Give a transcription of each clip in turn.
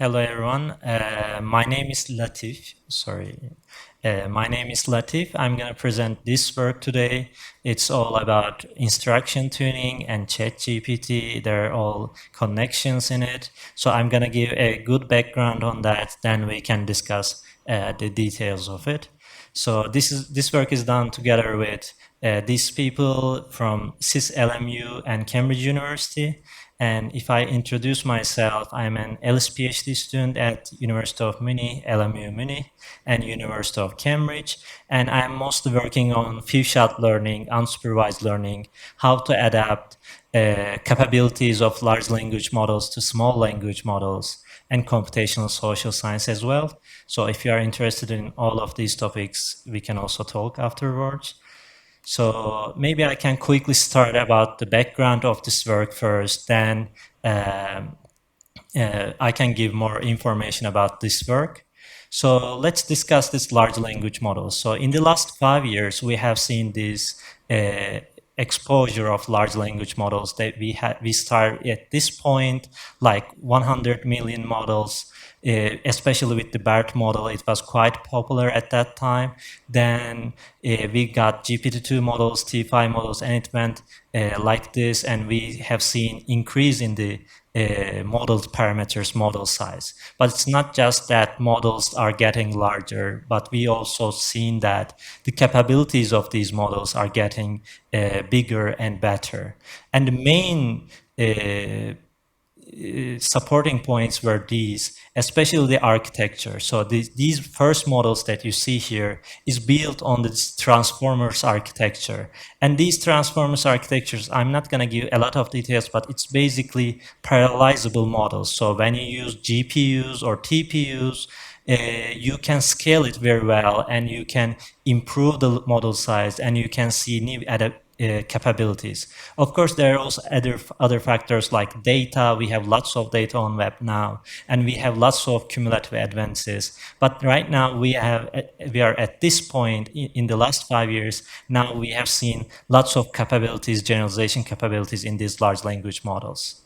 Hello everyone. My name is Latif. Sorry. My name is Latif. I'm going to present this work today. It's all about instruction tuning and ChatGPT. There are all connections in it. So I'm going to give a good background on that. Then we can discuss the details of it. So this work is done together with these people from LMU and Cambridge University. And if I introduce myself, I'm an LS PhD student at University of Munich, LMU Munich, and University of Cambridge. And I'm mostly working on few-shot learning, unsupervised learning, how to adapt capabilities of large language models to small language models, and computational social science as well. So if you are interested in all of these topics, we can also talk afterwards. So maybe I can quickly start about the background of this work first, then I can give more information about this work. So let's discuss this large language model. So in the last 5 years, we have seen this exposure of large language models that we start at this point, like 100 million models, especially with the BERT model. It was quite popular at that time. Then we got GPT-2 models, T5 models, and it went like this, and we have seen increase in the modeled parameters, model size. But it's not just that models are getting larger, but we also seen that the capabilities of these models are getting bigger and better. And the main supporting points were these, especially the architecture. So these first models that you see here is built on this transformers architecture. And these transformers architectures, I'm not going to give a lot of details, but it's basically parallelizable models. So when you use GPUs or TPUs, you can scale it very well, and you can improve the model size, and you can see new capabilities. Of course, there are also other factors like data. We have lots of data on web now, and we have lots of cumulative advances. But right now, we are at this point in the last 5 years. Now we have seen lots of capabilities, generalization capabilities in these large language models.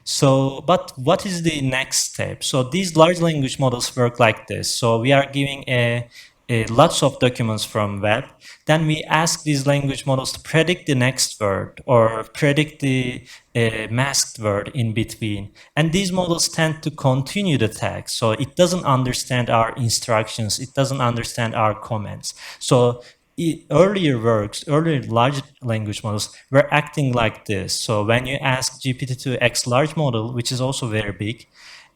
So, but what is the next step? So these large language models work like this. So we are giving lots of documents from web. Then we ask these language models to predict the next word or predict the masked word in between. And these models tend to continue the text. So it doesn't understand our instructions. It doesn't understand our comments. So earlier large language models were acting like this. So when you ask GPT-2X large model, which is also very big,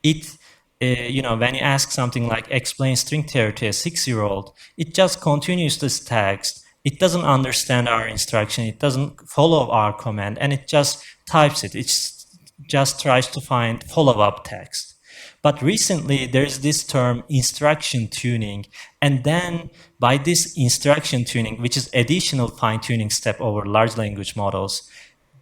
it when you ask something like explain string theory to a 6-year-old, it just continues this text. It doesn't understand our instruction. It doesn't follow our command, and it just types it. It just tries to find follow-up text. But recently, there's this term instruction tuning. And then by this instruction tuning, which is additional fine-tuning step over large language models,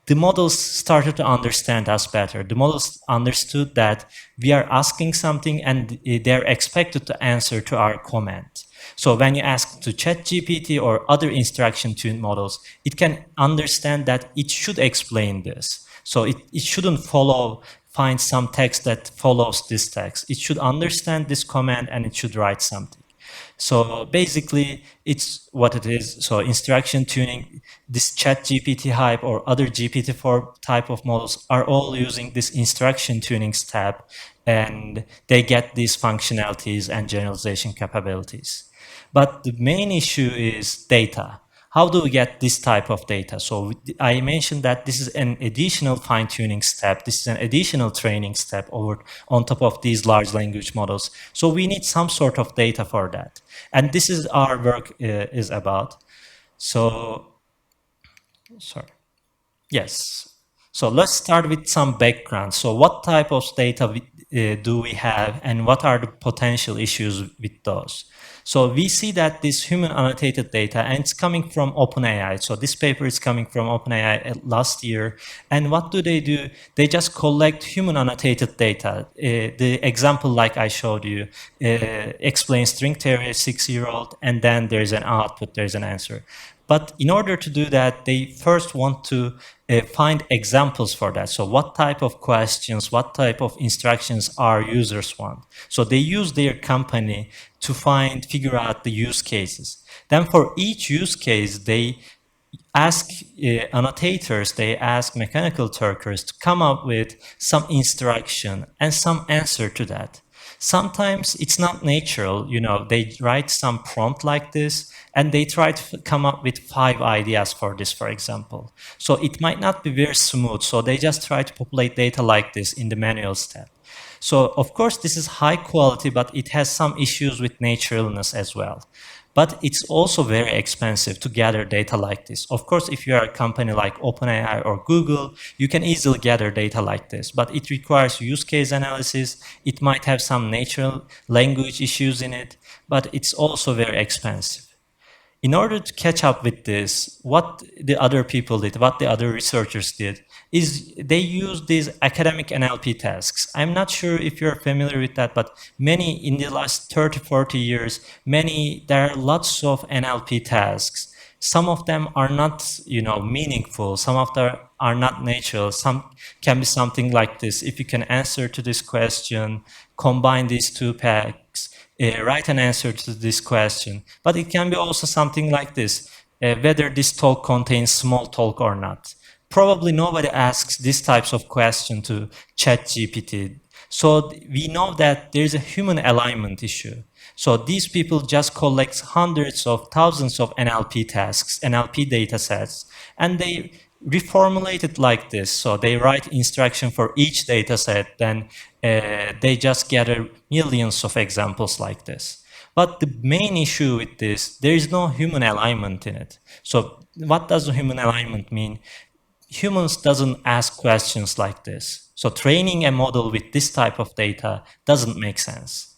the models started to understand us better. The models understood that we are asking something and they're expected to answer to our command. So when you ask to ChatGPT or other instruction-tuned models, it can understand that it should explain this. So it shouldn't find some text that follows this text. It should understand this command and it should write something. So basically, it's what it is. So instruction tuning, this ChatGPT hype or other GPT-4 type of models are all using this instruction tuning step, and they get these functionalities and generalization capabilities. But the main issue is data. How do we get this type of data? So I mentioned that this is an additional fine-tuning step. This is an additional training step on top of these large language models. So we need some sort of data for that. And this is our work is about. So, sorry. Yes. So let's start with some background. So what type of data do we have, and what are the potential issues with those? So we see that this human annotated data, and it's coming from OpenAI. So this paper is coming from OpenAI last year. And what do? They just collect human annotated data. The example like I showed you explains string theory, 6-year-old, and then there's an output, there's an answer. But in order to do that, they first want to find examples for that. So what type of questions, what type of instructions our users want. So they use their company to figure out the use cases. Then for each use case, they ask annotators, they ask mechanical turkers to come up with some instruction and some answer to that. Sometimes it's not natural, they write some prompt like this and they try to come up with 5 ideas for this, for example. So it might not be very smooth. So they just try to populate data like this in the manual step. So of course, this is high quality, but it has some issues with naturalness as well. But it's also very expensive to gather data like this. Of course, if you are a company like OpenAI or Google, you can easily gather data like this, but it requires use case analysis. It might have some natural language issues in it, but it's also very expensive. In order to catch up with this, what the other people did, what the other researchers did, is they used these academic NLP tasks. I'm not sure if you're familiar with that, but many in the last 30, 40 years, there are lots of NLP tasks. Some of them are not, meaningful. Some of them are not natural. Some can be something like this. If you can answer to this question, combine these 2 packs, write an answer to this question. But it can be also something like this, whether this talk contains small talk or not. Probably nobody asks these types of questions to ChatGPT. So we know that there's a human alignment issue. So these people just collect hundreds of thousands of NLP tasks, NLP data sets, and they reformulate it like this. So they write instruction for each data set, then they just gather millions of examples like this. But the main issue with this, there is no human alignment in it. So what does human alignment mean? Humans doesn't ask questions like this. So training a model with this type of data doesn't make sense.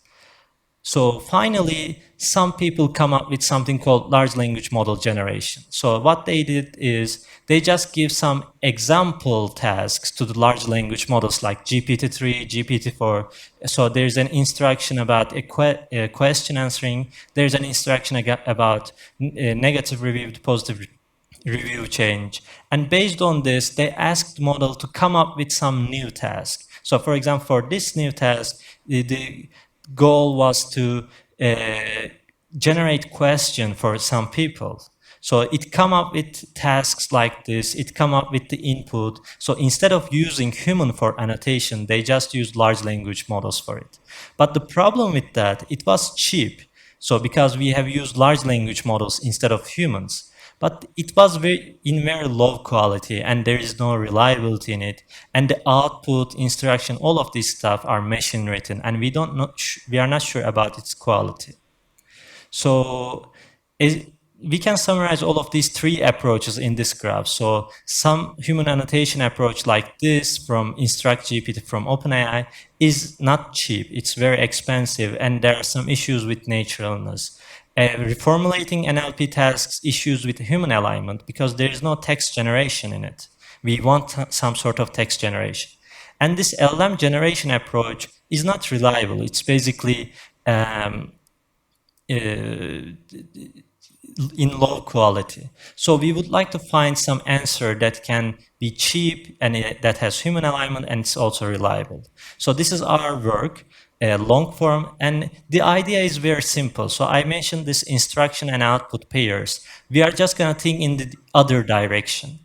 So finally, some people come up with something called large language model generation. So what they did is they just give some example tasks to the large language models like GPT-3, GPT-4. So there's an instruction about a question answering. There's an instruction about negative review to positive review change. And based on this, they asked the model to come up with some new task. So for example, for this new task, the goal was to generate question for some people. So it come up with tasks like this, it come up with the input. So instead of using human for annotation, they just used large language models for it. But the problem with that, it was cheap. So because we have used large language models instead of humans, but it was in very low quality and there is no reliability in it. And the output, instruction, all of this stuff are machine written and we are not sure about its quality. So we can summarize all of these 3 approaches in this graph. So some human annotation approach like this from InstructGPT from OpenAI is not cheap. It's very expensive and there are some issues with naturalness. Reformulating NLP tasks issues with human alignment because there is no text generation in it. We want some sort of text generation. And this LLM generation approach is not reliable. It's basically in low quality. So we would like to find some answer that can be cheap and that has human alignment and it's also reliable. So this is our work, LongForm, and the idea is very simple. So I mentioned this instruction and output pairs. We are just going to think in the other direction.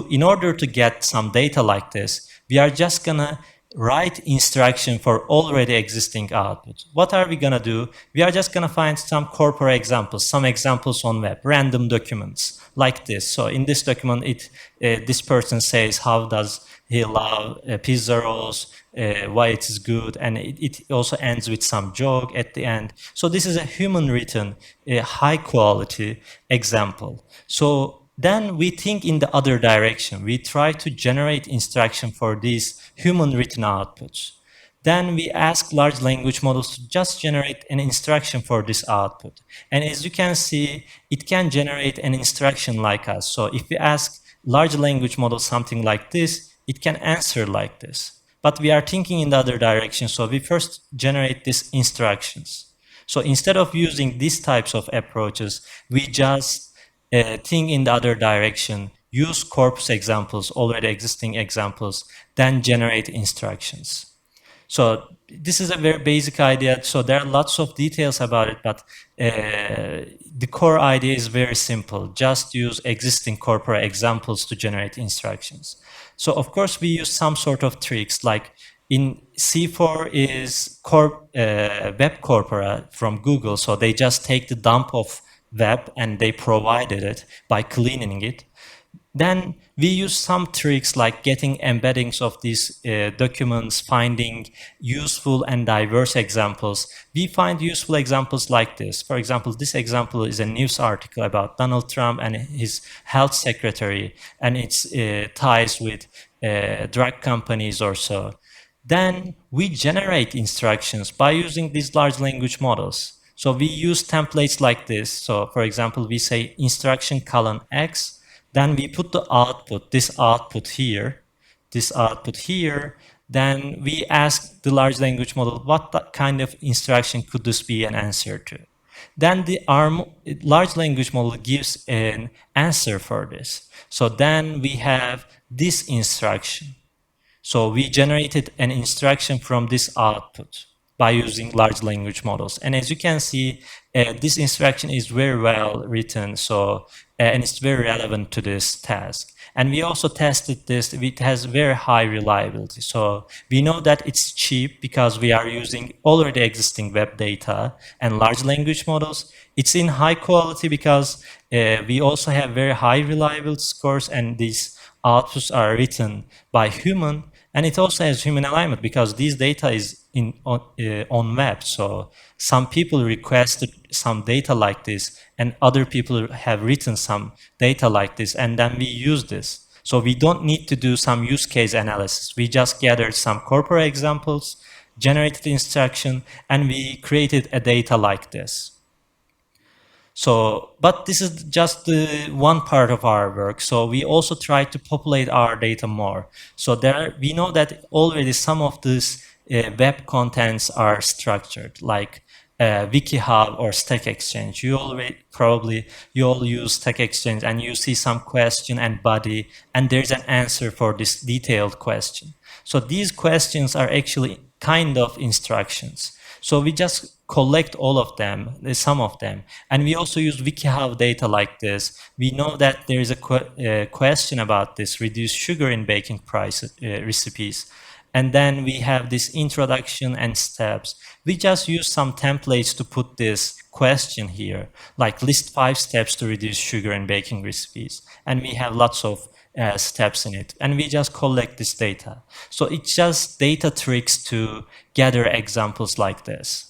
In order to get some data like this, we are just going to write instruction for already existing output. What are we going to do? We are just going to find some corporate examples, some examples on web, random documents like this. So in this document, this person says how does he love pizza rolls, why it is good, and it also ends with some joke at the end. So this is a human written, high quality example. So then we think in the other direction. We try to generate instruction for these human written outputs. Then we ask large language models to just generate an instruction for this output. And as you can see, it can generate an instruction like us. So if we ask large language model something like this, it can answer like this. But we are thinking in the other direction. So we first generate these instructions. So instead of using these types of approaches, we just think in the other direction, use corpus examples, already existing examples, then generate instructions. So this is a very basic idea. So there are lots of details about it, but the core idea is very simple. Just use existing corpora examples to generate instructions. So of course we use some sort of tricks, like in C4 is web corpora from Google. So they just take the dump of web and they provided it by cleaning it. Then we use some tricks like getting embeddings of these documents, finding useful and diverse examples. We find useful examples like this. For example, this example is a news article about Donald Trump and his health secretary and its ties with drug companies or so. Then we generate instructions by using these large language models. So we use templates like this. So for example, we say instruction colon X, then we put the output, this output here, then we ask the large language model, what kind of instruction could this be an answer to? Then our large language model gives an answer for this. So then we have this instruction. So we generated an instruction from this output by using large language models. And as you can see, this instruction is very well written, so and it's very relevant to this task. And we also tested this, it has very high reliability. So we know that it's cheap because we are using already existing web data and large language models. It's in high quality because we also have very high reliability scores, and these outputs are written by human. And it also has human alignment because these data is on web. So some people requested some data like this, and other people have written some data like this, and then we use this. So we don't need to do some use case analysis. We just gathered some corporate examples, generated instruction, and we created a data like this. So, but this is just one part of our work. So we also try to populate our data more. So we know that already some of these web contents are structured, like WikiHow or Stack Exchange. You all use Stack Exchange, and you see some question and body, and there's an answer for this detailed question. So these questions are actually kind of instructions. So we just collect all of them, some of them, and we also use WikiHow data like this. We know that there is a question about this reduced sugar in baking recipes, and then we have this introduction and steps. We just use some templates to put this question here, like list 5 steps to reduce sugar in baking recipes, and we have lots of steps in it, and we just collect this data. So it's just data tricks to gather examples like this.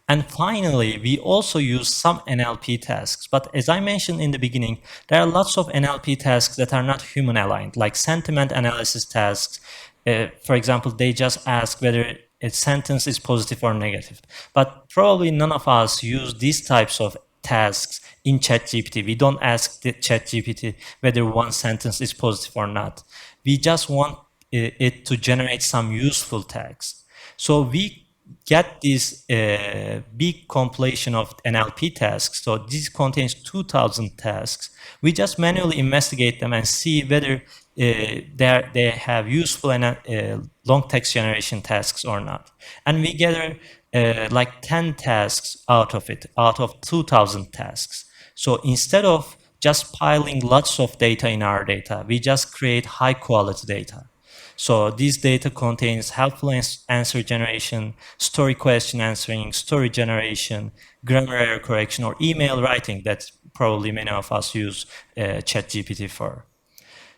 And finally, we also use some NLP tasks. But as I mentioned in the beginning, there are lots of NLP tasks that are not human aligned, like sentiment analysis tasks. For example, they just ask whether a sentence is positive or negative. But probably none of us use these types of tasks in ChatGPT. We don't ask the ChatGPT whether one sentence is positive or not. We just want it to generate some useful tags. So we get this big compilation of NLP tasks. So this contains 2,000 tasks. We just manually investigate them and see whether they have useful and long text generation tasks or not. And we gather like 10 tasks out of 2,000 tasks. So instead of just piling lots of data in our data, we just create high quality data. So this data contains helpful answer generation, story question answering, story generation, grammar error correction, or email writing that probably many of us use ChatGPT for.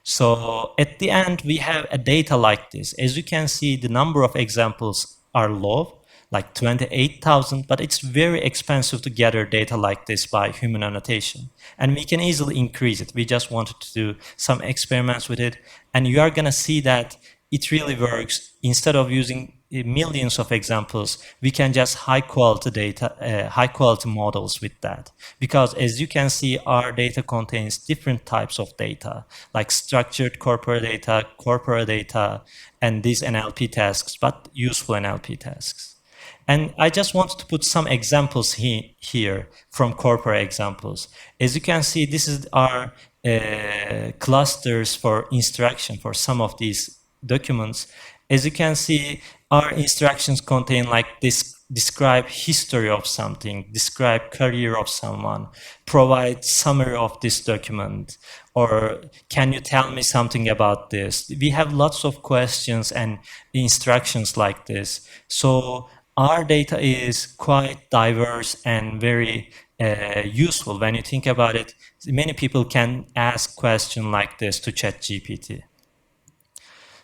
So at the end, we have a data like this. As you can see, the number of examples are low, like 28,000, but it's very expensive to gather data like this by human annotation. And we can easily increase it. We just wanted to do some experiments with it. And you are gonna see that it really works. Instead of using millions of examples, we can just high quality data, high quality models with that. Because as you can see, our data contains different types of data, like structured corporate data, and these NLP tasks, but useful NLP tasks. And I just wanted to put some examples here from corporate examples. As you can see, this is our clusters for instruction for some of these documents. As you can see, our instructions contain like this: describe history of something, describe career of someone, provide summary of this document, or can you tell me something about this? We have lots of questions and instructions like this. So our data is quite diverse and very useful. When you think about it, many people can ask questions like this to ChatGPT.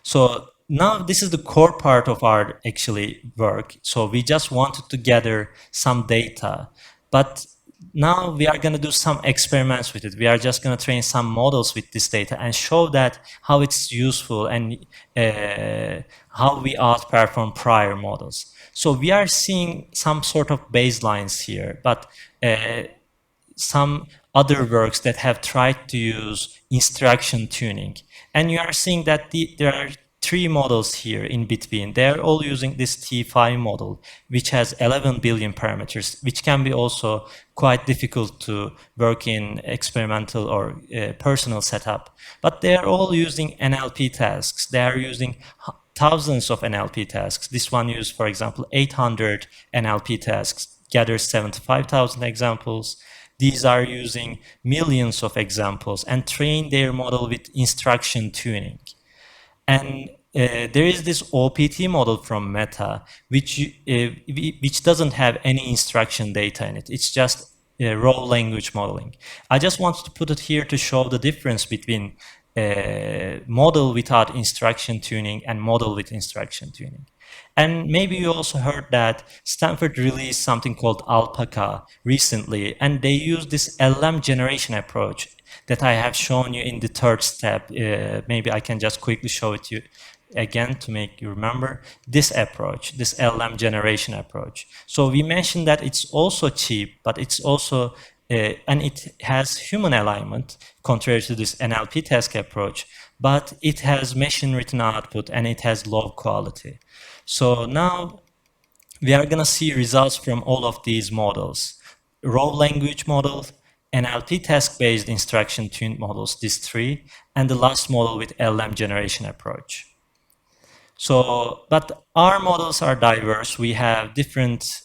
So now this is the core part of our actually work. So we just wanted to gather some data, but now we are going to do some experiments with it. We are just going to train some models with this data and show that how it's useful and how we outperform prior models. So we are seeing some sort of baselines here, but some other works that have tried to use instruction tuning. And you are seeing that there are three models here in between. They're all using this T5 model, which has 11 billion parameters, which can be also quite difficult to work in experimental or personal setup. But they are all using NLP tasks. They are using thousands of NLP tasks. This one used, for example, 800 NLP tasks, gathers 75,000 examples. These are using millions of examples and train their model with instruction tuning. And there is this OPT model from Meta, which doesn't have any instruction data in it. It's just raw language modeling. I just wanted to put it here to show the difference between model without instruction tuning and model with instruction tuning. And maybe you also heard that Stanford released something called Alpaca recently, and they use this LM generation approach that I have shown you in the third step. Maybe I can just quickly show it to you again to make you remember this approach, this LM generation approach. So we mentioned that it's also cheap, but it's also and it has human alignment contrary to this NLP task approach, but it has machine written output and it has low quality. So now we are going to see results from all of these models: raw language model, NLP task-based instruction tuned models, these three, and the last model with LM generation approach. So, but our models are diverse. We have different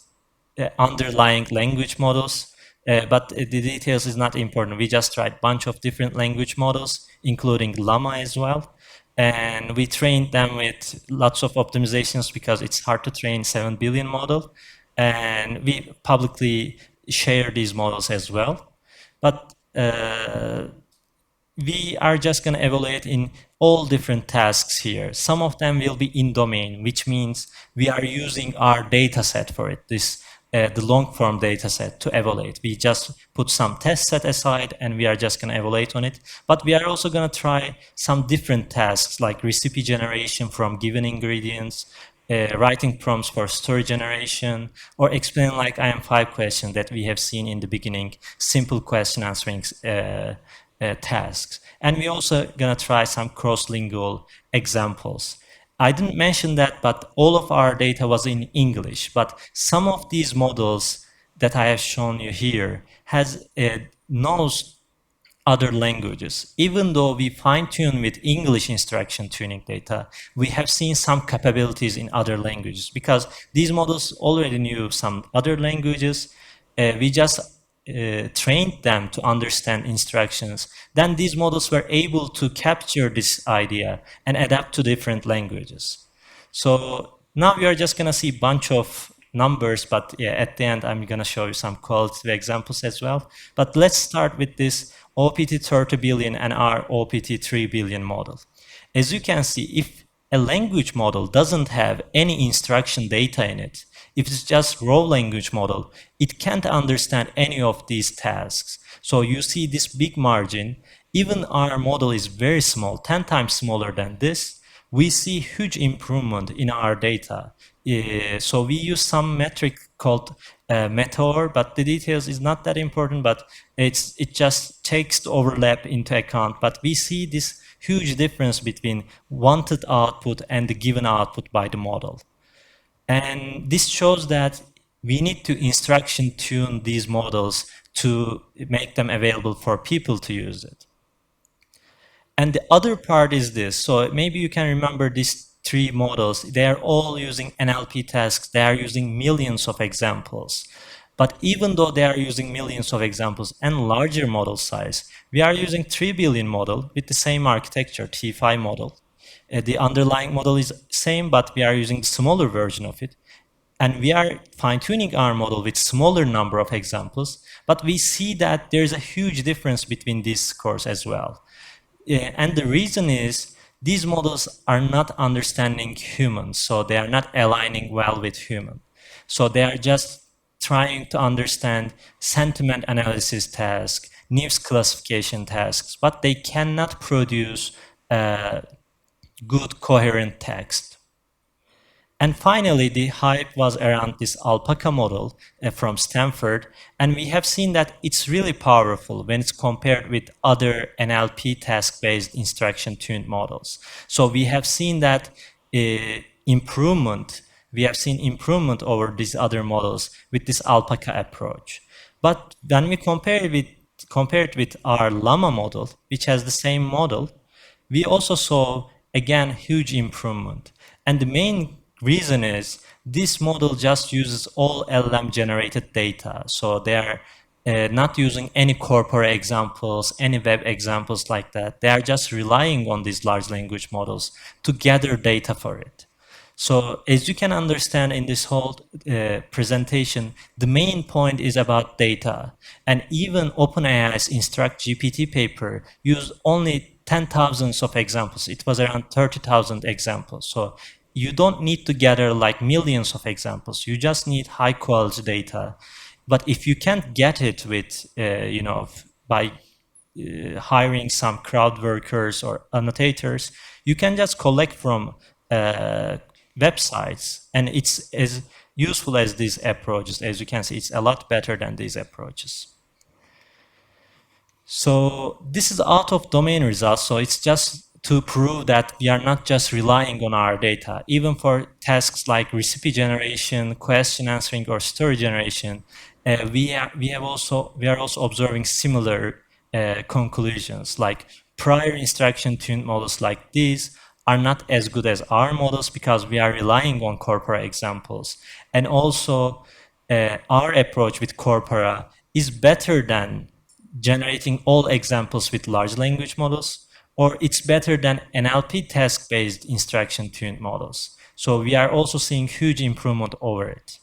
underlying language models, but the details is not important. We just tried a bunch of different language models, including Llama as well. And we trained them with lots of optimizations because it's hard to train 7 billion model. And we publicly share these models as well. But we are just going to evaluate in all different tasks here. Some of them will be in domain, which means we are using our data set for it, the long-form data set to evaluate. We just put some test set aside and we are just going to evaluate on it. But we are also going to try some different tasks like recipe generation from given ingredients, writing prompts for story generation, or explain like IM5 question that we have seen in the beginning, simple question answering tasks. And we also going to try some cross-lingual examples. I didn't mention that, but all of our data was in English. But some of these models that I have shown you here knows other languages. Even though we fine-tune with English instruction tuning data, we have seen some capabilities in other languages because these models already knew some other languages. We just trained them to understand instructions. Then these models were able to capture this idea and adapt to different languages. So now we are just going to see a bunch of numbers, but yeah, at the end I'm going to show you some qualitative examples as well. But let's start with this OPT 30 billion and our OPT 3 billion model. As you can see, if a language model doesn't have any instruction data in it, if it's just raw language model, it can't understand any of these tasks. So you see this big margin. Even our model is very small, 10 times smaller than this. We see huge improvement in our data. So we use some metric called Meteor, but the details is not that important, but it just takes the overlap into account. But we see this huge difference between wanted output and the given output by the model. And this shows that we need to instruction tune these models to make them available for people to use it. And the other part is this. So maybe you can remember these three models. They are all using NLP tasks. They are using millions of examples. But even though they are using millions of examples and larger model size, we are using 3 billion model with the same architecture, T5 model. The underlying model is same, but we are using the smaller version of it. And we are fine-tuning our model with smaller number of examples, but we see that there's a huge difference between these scores as well. And the reason is these models are not understanding humans, so they are not aligning well with human. So they are just trying to understand sentiment analysis tasks, news classification tasks, but they cannot produce good coherent text. And finally, the hype was around this alpaca model from Stanford. And we have seen that it's really powerful when it's compared with other NLP task-based instruction-tuned models. So we have seen that improvement. We have seen improvement over these other models with this alpaca approach. But when we compare it with our llama model, which has the same model, we also saw, again, huge improvement. And the main reason is this model just uses all LLM generated data. So they are not using any corporate examples, any web examples like that. They are just relying on these large language models to gather data for it. So as you can understand in this whole presentation, the main point is about data. And even OpenAI's Instruct GPT paper used only 10,000 of examples. It was around 30,000 examples. So you don't need to gather like millions of examples. You just need high quality data. But if you can't get it with, by hiring some crowd workers or annotators, you can just collect from websites. And it's as useful as these approaches. As you can see, it's a lot better than these approaches. So this is out of domain results. So it's just to prove that we are not just relying on our data. Even for tasks like recipe generation, question answering, or story generation, we are also observing similar conclusions. Like prior instruction tuned models like these are not as good as our models because we are relying on corpora examples. And also our approach with corpora is better than generating all examples with large language models, or it's better than NLP task-based instruction-tuned models. So we are also seeing huge improvement over it.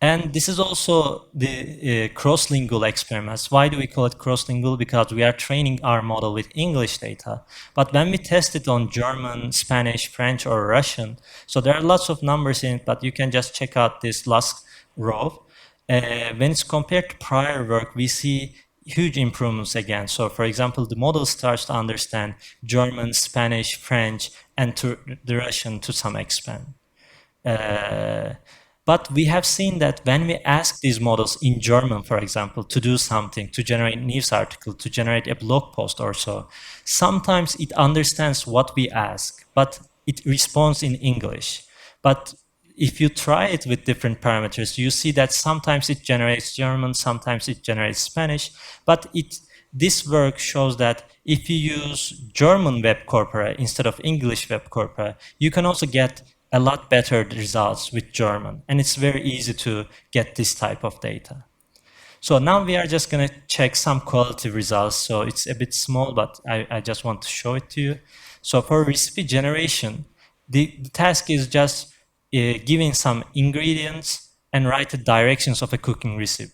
And this is also the cross-lingual experiments. Why do we call it cross-lingual? Because we are training our model with English data. But when we test it on German, Spanish, French, or Russian, so there are lots of numbers in it, but you can just check out this last row. When it's compared to prior work, we see huge improvements again. So for example, the model starts to understand German, Spanish, French, and the Russian to some extent. But we have seen that when we ask these models in German, for example, to do something, to generate a news article, to generate a blog post or so, sometimes it understands what we ask, but it responds in English. But if you try it with different parameters, you see that sometimes it generates German, sometimes it generates Spanish, but this work shows that if you use German web corpora instead of English web corpora, you can also get a lot better results with German. And it's very easy to get this type of data. So now we are just going to check some quality results. So it's a bit small, but I just want to show it to you. So for recipe generation, the task is just giving some ingredients and write the directions of a cooking recipe.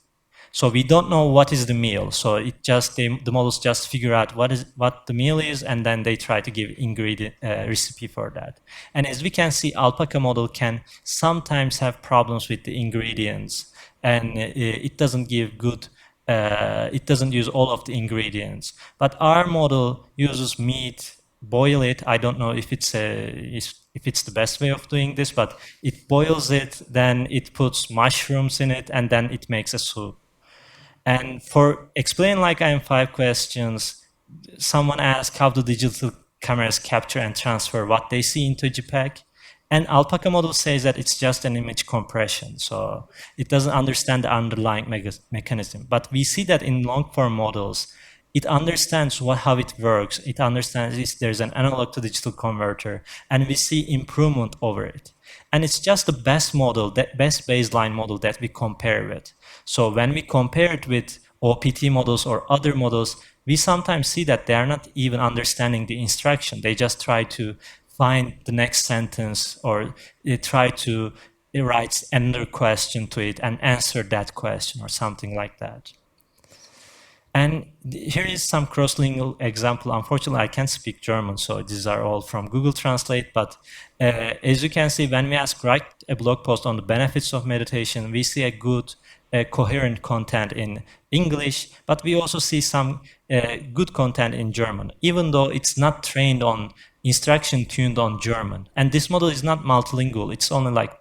So we don't know what is the meal. So it just the models just figure out what the meal is, and then they try to give ingredient recipe for that. And as we can see, alpaca model can sometimes have problems with the ingredients, and it doesn't give good. It doesn't use all of the ingredients. But our model uses meat, boil it. I don't know if it's the best way of doing this, but it boils it, then it puts mushrooms in it, and then it makes a soup. And for explain like I am 5 questions, someone asked how do digital cameras capture and transfer what they see into JPEG. And Alpaca model says that it's just an image compression, so it doesn't understand the underlying mechanism. But we see that in long-form models, it understands how it works. It understands if there's an analog to digital converter, and we see improvement over it. And it's just the best model, the best baseline model that we compare with. So when we compare it with OPT models or other models, we sometimes see that they are not even understanding the instruction. They just try to find the next sentence, or they try to write another question to it and answer that question or something like that. And here is some cross-lingual example. Unfortunately, I can't speak German, so these are all from Google Translate. But as you can see, when we write a blog post on the benefits of meditation, we see a good, coherent content in English, but we also see some good content in German, even though it's not trained on instruction tuned on German. And this model is not multilingual. It's only like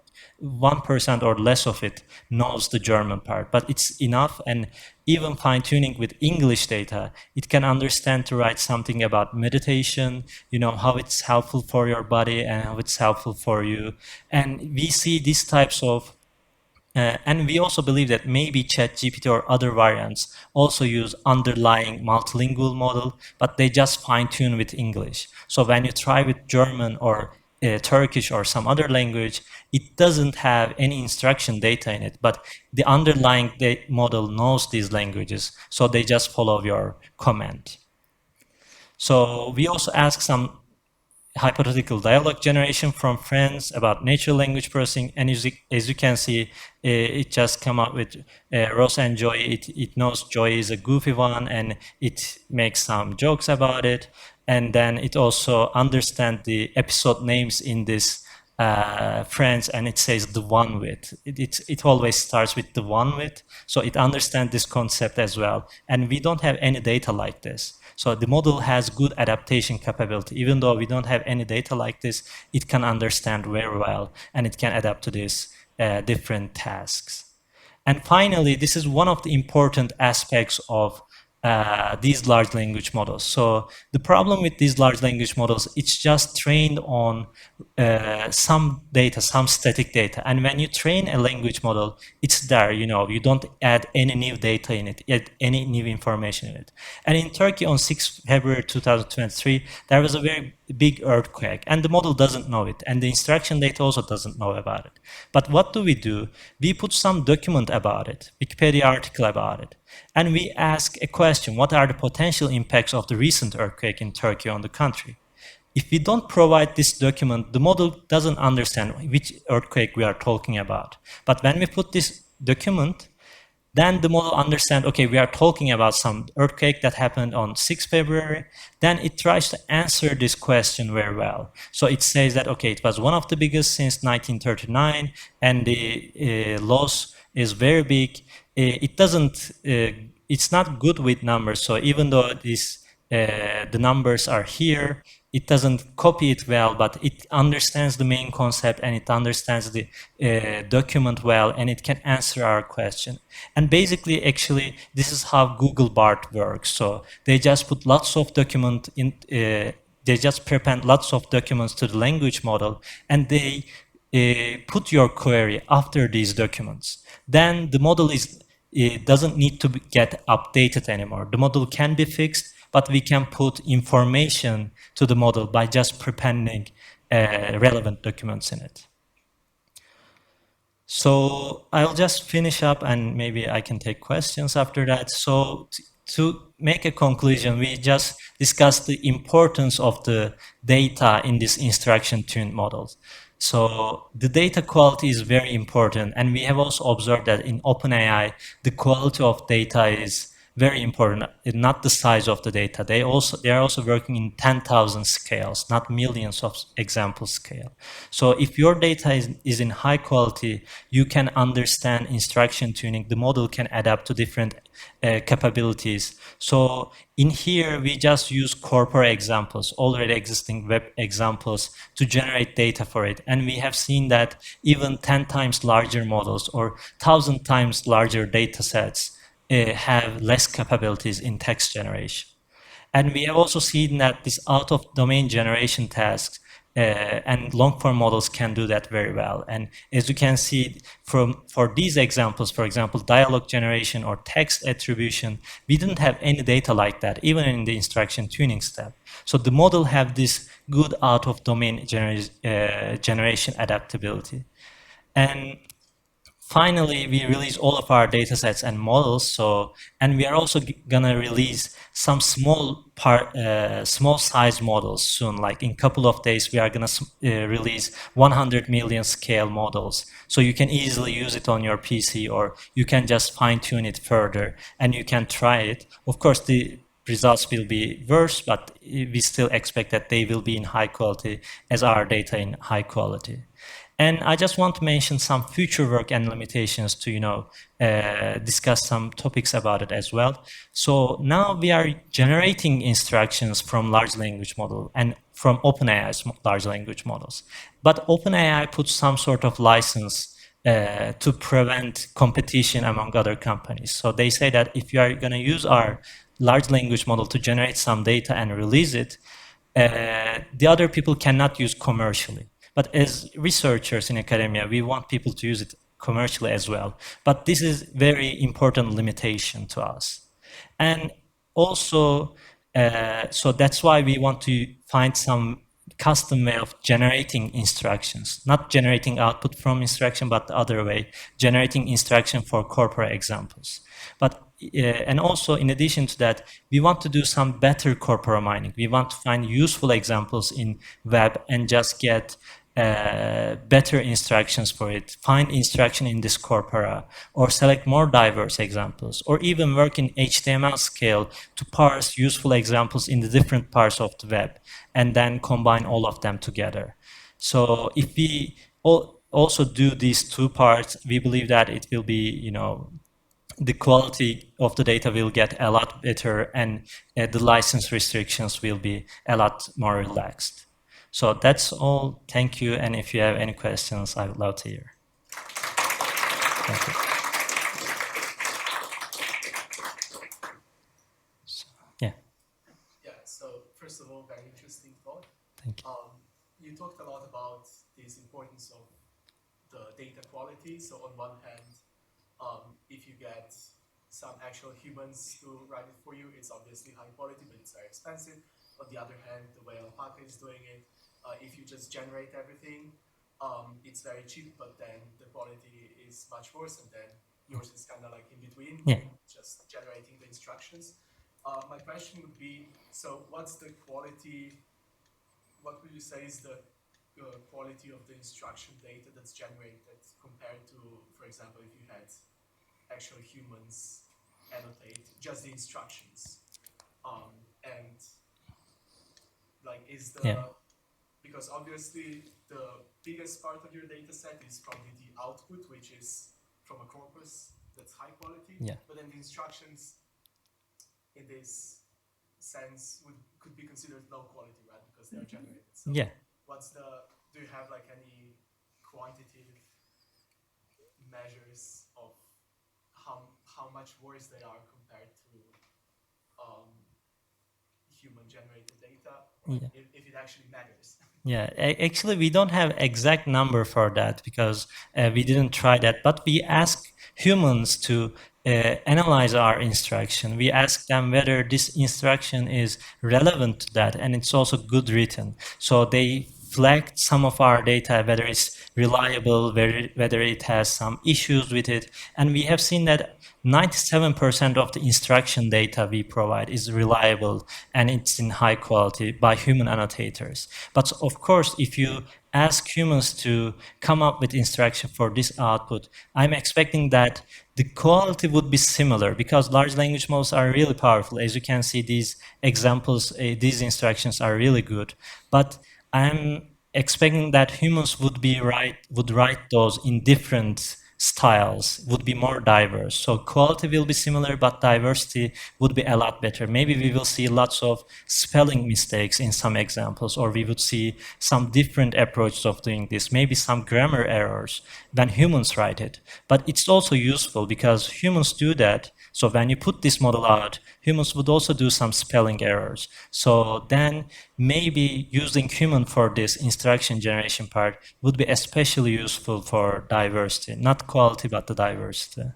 1% or less of it knows the German part, but it's enough. And even fine-tuning with English data, it can understand to write something about meditation, how it's helpful for your body and how it's helpful for you. And we see these types of and we also believe that maybe ChatGPT or other variants also use underlying multilingual model, but they just fine-tune with English. So when you try with German or Turkish or some other language, it doesn't have any instruction data in it, but the underlying model knows these languages, so they just follow your command. So we also ask some hypothetical dialogue generation from friends about natural language processing, and as you can see, it just come up with Ross and Joy. It knows Joy is a goofy one, and it makes some jokes about it, and then it also understands the episode names in this friends, and it says the one with. It always starts with the one with, so it understands this concept as well, and we don't have any data like this. So the model has good adaptation capability. Even though we don't have any data like this, it can understand very well, and it can adapt to these different tasks. And finally, this is one of the important aspects of these large language models. So the problem with these large language models, it's just trained on some data, some static data. And when you train a language model, it's there, you don't add any new data in it, add any new information in it. And in Turkey on 6 February 2023, there was a very big earthquake, and the model doesn't know it, and the instruction data also doesn't know about it. But what do? We put some document about it, Wikipedia article about it, and we ask a question: what are the potential impacts of the recent earthquake in Turkey on the country? If we don't provide this document, the model doesn't understand which earthquake we are talking about. But when we put this document, then the model understands, okay, we are talking about some earthquake that happened on 6 February. Then it tries to answer this question very well. So it says that, okay, it was one of the biggest since 1939, and the loss is very big. It's not good with numbers. So even though the numbers are here, it doesn't copy it well, but it understands the main concept, and it understands the document well, and it can answer our question. And basically, actually, this is how Google Bard works. So they just put lots of document in, they just prepend lots of documents to the language model, and they put your query after these documents. Then the model doesn't need to get updated anymore. The model can be fixed, but we can put information to the model by just prepending relevant documents in it. So I'll just finish up, and maybe I can take questions after that. So to make a conclusion, we just discussed the importance of the data in this instruction-tuned models. So the data quality is very important, and we have also observed that in OpenAI, the quality of data is very important, not the size of the data. They are also working in 10,000 scales, not millions of example scale. So if your data is in high quality, you can understand instruction tuning. The model can adapt to different capabilities. So in here, we just use corpora examples, already existing web examples, to generate data for it. And we have seen that even 10 times larger models or 1,000 times larger data sets have less capabilities in text generation. And we have also seen that this out-of-domain generation tasks and long-form models can do that very well. And as you can see for these examples, for example, dialogue generation or text attribution, we didn't have any data like that, even in the instruction tuning step. So the model have this good out-of-domain generation adaptability. And finally, we release all of our data sets and models. And we are also gonna release some small size models soon. Like in a couple of days, we are gonna release 100 million scale models. So you can easily use it on your PC, or you can just fine tune it further and you can try it. Of course, the results will be worse, but we still expect that they will be in high quality as our data in high quality. And I just want to mention some future work and limitations to, discuss some topics about it as well. So now we are generating instructions from large language model and from OpenAI's large language models. But OpenAI puts some sort of license to prevent competition among other companies. So they say that if you are going to use our large language model to generate some data and release it, the other people cannot use commercially. But as researchers in academia, we want people to use it commercially as well. But this is very important limitation to us. And also, so that's why we want to find some custom way of generating instructions, not generating output from instruction, but the other way, generating instruction for corpora examples. But and also, in addition to that, we want to do some better corpora mining. We want to find useful examples in web and just get better instructions for it, find instruction in this corpora, or select more diverse examples, or even work in HTML scale to parse useful examples in the different parts of the web, and then combine all of them together. So if we also do these two parts, we believe that it will be, the quality of the data will get a lot better, and the license restrictions will be a lot more relaxed. So that's all. Thank you. And if you have any questions, I would love to hear. Thank you. Yeah. Yeah. So first of all, very interesting thought. Thank you. You talked a lot about this importance of the data quality. So on one hand, if you get some actual humans to write it for you, it's obviously high quality, but it's very expensive. On the other hand, the way Alpaca is doing it, if you just generate everything, it's very cheap, but then the quality is much worse, and then yours is kind of like in between, just generating the instructions. My question would be, so what's the quality, what would you say is the quality of the instruction data that's generated compared to, for example, if you had actual humans annotate just the instructions? And like, is the, because obviously the biggest part of your data set is probably the output, which is from a corpus that's high quality, but then the instructions in this sense could be considered low quality, right? Because they're generated. So what's the, do you have like any quantitative measures of how much worse they are compared to human-generated data, if it actually matters? Yeah, actually, we don't have exact number for that because we didn't try that, but we ask humans to analyze our instruction. We ask them whether this instruction is relevant to that, and it's also good written. So they flagged some of our data, whether it's reliable, whether it has some issues with it, and we have seen that 97% of the instruction data we provide is reliable and it's in high quality by human annotators. But of course, if you ask humans to come up with instruction for this output, I'm expecting that the quality would be similar because large language models are really powerful. As you can see, these examples, these instructions are really good. But I'm expecting that humans would write those in different styles, would be more diverse. So quality will be similar, but diversity would be a lot better. Maybe we will see lots of spelling mistakes in some examples, or we would see some different approaches of doing this, maybe some grammar errors when humans write it. But it's also useful because humans do that, So when you put this model out, humans would also do some spelling errors. So then maybe using human for this instruction generation part would be especially useful for diversity, not quality, but the diversity. And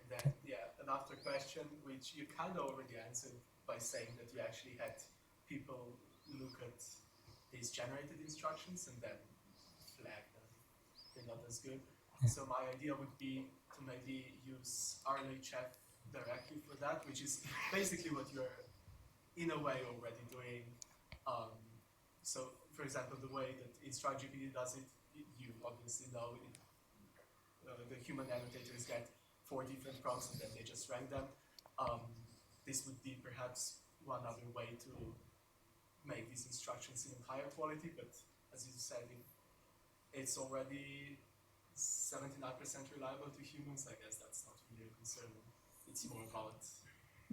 then, an after question, which you kind of already answered by saying that you actually had people look at these generated instructions and then flag them. They're not as good. So my idea would be to maybe use RLHF directly for that, which is basically what you're in a way already doing. So for example, the way that InstructGPT does it, you obviously know the human annotators get 4 different prompts and then they just rank them. This would be perhaps one other way to make these instructions even higher quality, but as you said, it's already 79% reliable to humans. I guess that's not really a concern. It's more about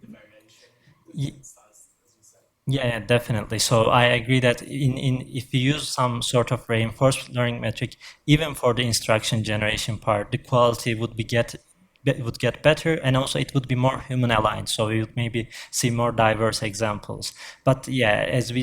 the variation, the different styles, as you said. Yeah, definitely. So I agree that if you use some sort of reinforced learning metric, even for the instruction generation part, the quality would get better, and also it would be more human aligned. So we would maybe see more diverse examples. But yeah, as we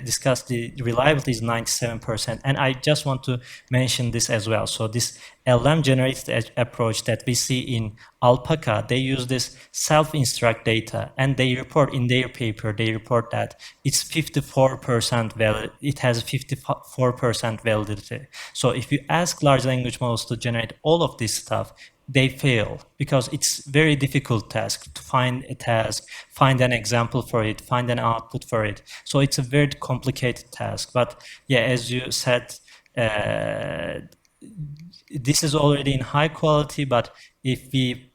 discussed, the reliability is 97%. And I just want to mention this as well. So this LM generated approach that we see in Alpaca, they use this self-instruct data, and they report in their paper, they report that it's 54% valid. It has 54% validity. So if you ask large language models to generate all of this stuff, they fail because it's very difficult task to find a task, find an example for it, find an output for it. So it's a very complicated task. But yeah, as you said, this is already in high quality, but if we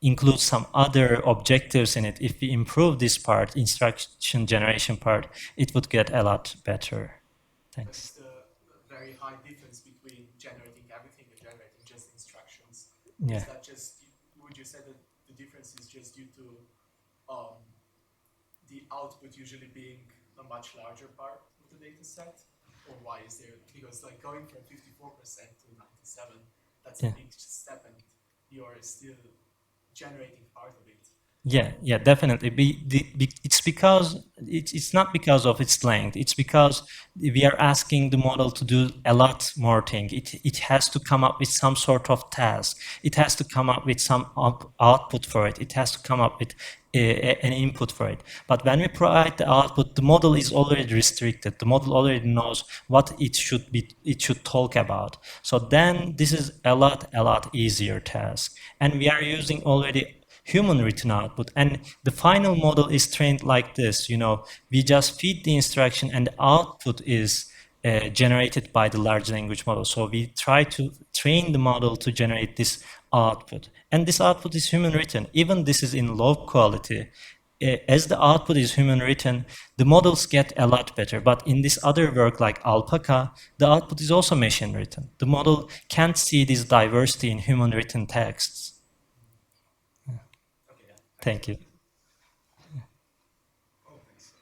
include some other objectives in it, if we improve this part, instruction generation part, it would get a lot better. Thanks. That's the very high difference between generating everything and generating just instructions. Yeah. Is that just, would you say that the difference is just due to the output usually being a much larger part of the data set? Or why is there, because like going from 54% to 97, that's a big step, and you're still generating part of it. Yeah, definitely. It's because it's not because of its length. It's because we are asking the model to do a lot more thing. It has to come up with some sort of task. It has to come up with some output for it. It has to come up with an input for it. But when we provide the output, the model is already restricted. The model already knows what it should talk about. So then this is a lot easier task. And we are using already human written output, and the final model is trained like this. We just feed the instruction and the output is generated by the large language model. So we try to train the model to generate this output, and this output is human written. Even this is in low quality. As the output is human written, the models get a lot better. But in this other work like Alpaca, the output is also machine written. The model can't see this diversity in human written texts. Thank you. Oh, thanks.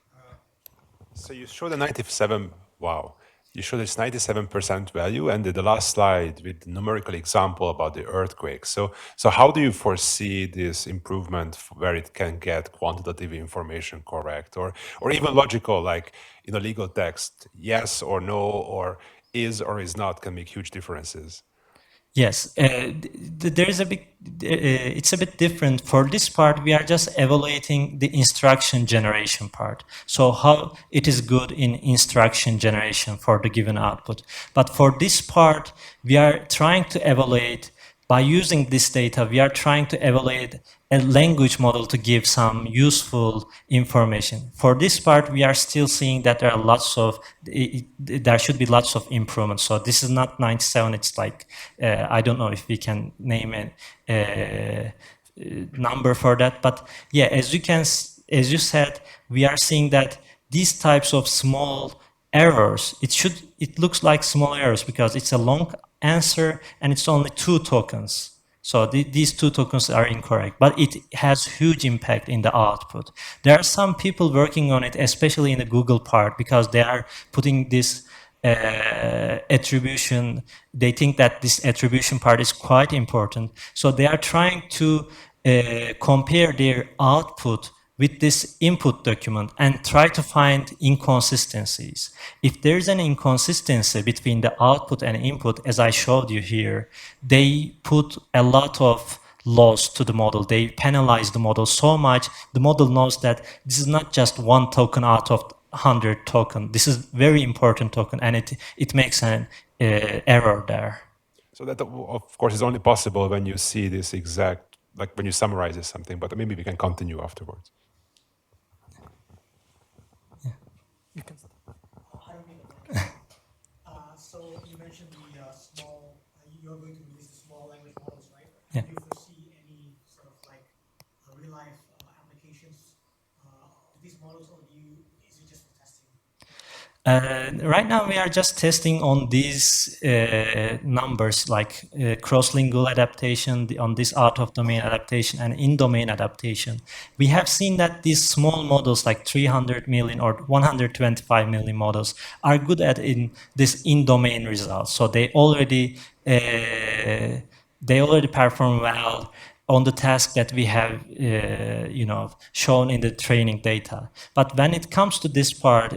So you showed a 97, wow. You showed this 97% value, and the last slide with the numerical example about the earthquake. So how do you foresee this improvement where it can get quantitative information correct, or even logical, like in a legal text, yes or no, or is or is not, can make huge differences? Yes, there is it's a bit different. For this part, we are just evaluating the instruction generation part. So how it is good in instruction generation for the given output. But for this part, we are trying to evaluate, by using this data, we are trying to evaluate a language model to give some useful information. For this part, we are still seeing that there should be lots of improvements. So this is not 97. It's like, I don't know if we can name a number for that. But yeah, as you said, we are seeing that these types of small errors, it looks like small errors because it's a long answer and it's only 2 tokens. So these 2 tokens are incorrect, but it has huge impact in the output. There are some people working on it, especially in the Google part, because they are putting this attribution. They think that this attribution part is quite important. So they are trying to compare their output with this input document and try to find inconsistencies. If there's an inconsistency between the output and input, as I showed you here, they put a lot of loss to the model. They penalize the model so much, the model knows that this is not just one token out of 100 token. This is very important token, and it makes an error there. So that, of course, is only possible when you see this exact, like when you summarize something, but maybe we can continue afterwards. You can start. I don't need a so you mentioned the small, you're going to release the small language models, right? Yeah. Do you foresee any sort of like real-life applications of these models, or is it just for testing? Right now, we are just testing on these numbers, like cross-lingual adaptation, on this out-of-domain adaptation, and in-domain adaptation. We have seen that these small models, like 300 million or 125 million models, are good at this in-domain results. So they already perform well on the task that we have, shown in the training data. But when it comes to this part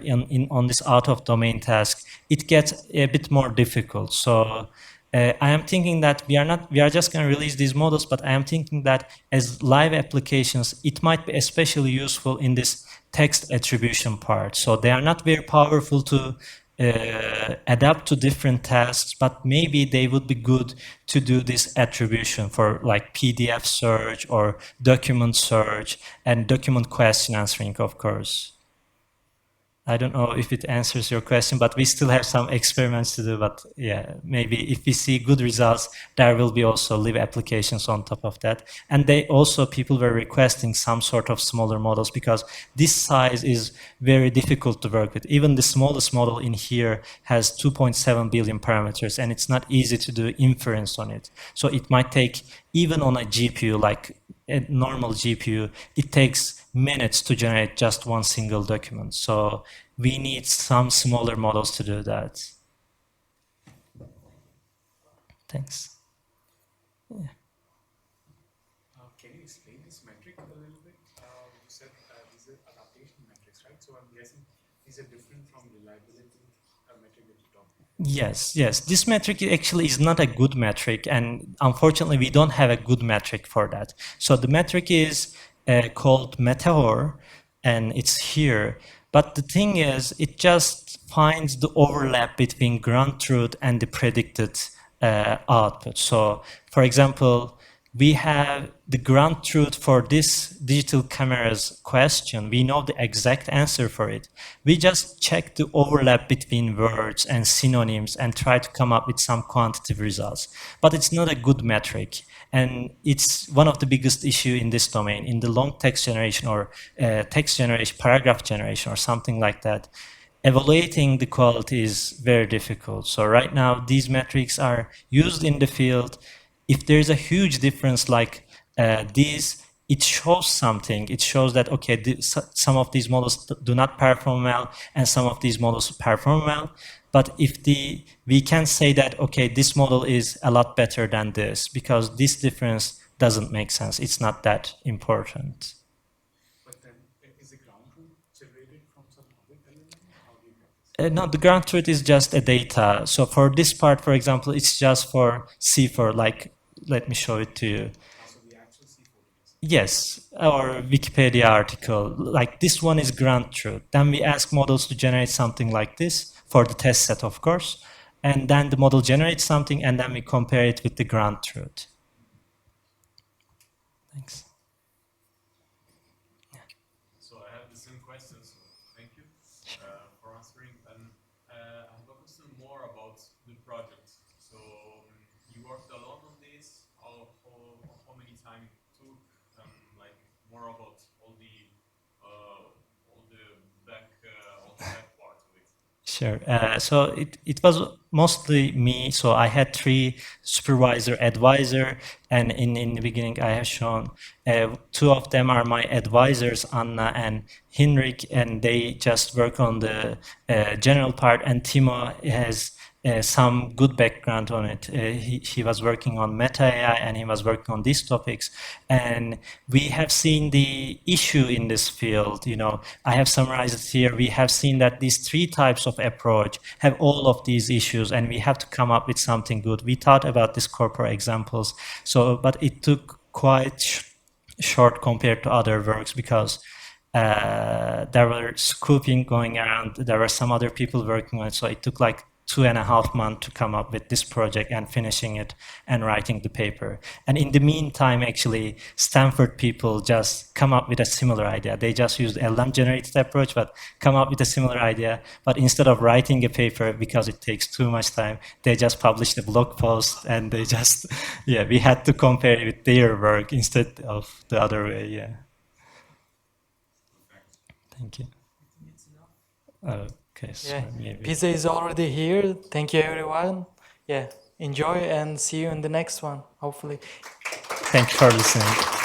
on this out-of-domain task, it gets a bit more difficult. So I am thinking that we are just going to release these models, but I am thinking that as live applications, it might be especially useful in this text attribution part. So they are not very powerful to adapt to different tasks, but maybe they would be good to do this attribution for like PDF search or document search and document question answering, of course. I don't know if it answers your question, but we still have some experiments to do. But yeah, maybe if we see good results, there will be also live applications on top of that. And people were requesting some sort of smaller models because this size is very difficult to work with. Even the smallest model in here has 2.7 billion parameters, and it's not easy to do inference on it. So it might take, even on a GPU, like a normal GPU, it takes minutes to generate just one single document. So we need some smaller models to do that. Thanks. Yeah. Can you explain this metric a little bit? You said these are adaptation metrics, right? So I'm guessing these are different from reliability metric that you talked about. Yes. This metric actually is not a good metric, and unfortunately, we don't have a good metric for that. So the metric is called Meteor, and it's here. But the thing is, it just finds the overlap between ground truth and the predicted output. So, for example, we have the ground truth for this digital camera's question. We know the exact answer for it. We just check the overlap between words and synonyms and try to come up with some quantitative results. But it's not a good metric. And it's one of the biggest issues in this domain, in the long text generation or text generation, paragraph generation or something like that. Evaluating the quality is very difficult. So right now, these metrics are used in the field. If there's a huge difference like these, it shows something. It shows that, okay, some of these models do not perform well and some of these models perform well. But if we can say that, okay, this model is a lot better than this because this difference doesn't make sense. It's not that important. But then is the ground truth generated from some other element? How do you get this? No, the ground truth is just a data. So for this part, for example, it's just for C4, like, let me show it to you. Also the actual C4 data. Yes, or Wikipedia article. Like this one is ground truth. Then we ask models to generate something like this for the test set, of course. And then the model generates something, and then we compare it with the ground truth. Thanks. So I have the same question, so thank you for answering. And I have a question more about the project. So you worked alone on this. How many time it took? Like more about all the back part of it. Sure. So it was mostly me. So I had 3 supervisor, advisor, and in the beginning I have shown 2 of them are my advisors, Anna and Hinrik, and they just work on the general part. And Timo has some good background on it. He was working on meta AI and he was working on these topics. And we have seen the issue in this field. You know, I have summarized it here. We have seen that these 3 types of approach have all of these issues, and we have to come up with something good. We thought about these corporate examples, but it took quite short compared to other works, because there were scooping going around. There were some other people working on it, so it took like 2.5 months to come up with this project and finishing it and writing the paper. And in the meantime, actually, Stanford people just come up with a similar idea. They just used LM-generated approach, but come up with a similar idea. But instead of writing a paper, because it takes too much time, they just published a blog post, and they just, we had to compare it with their work instead of the other way, Thank you. Okay, so maybe. Pizza is already here. Thank you, everyone. Enjoy and see you in the next one, hopefully. Thank you for listening.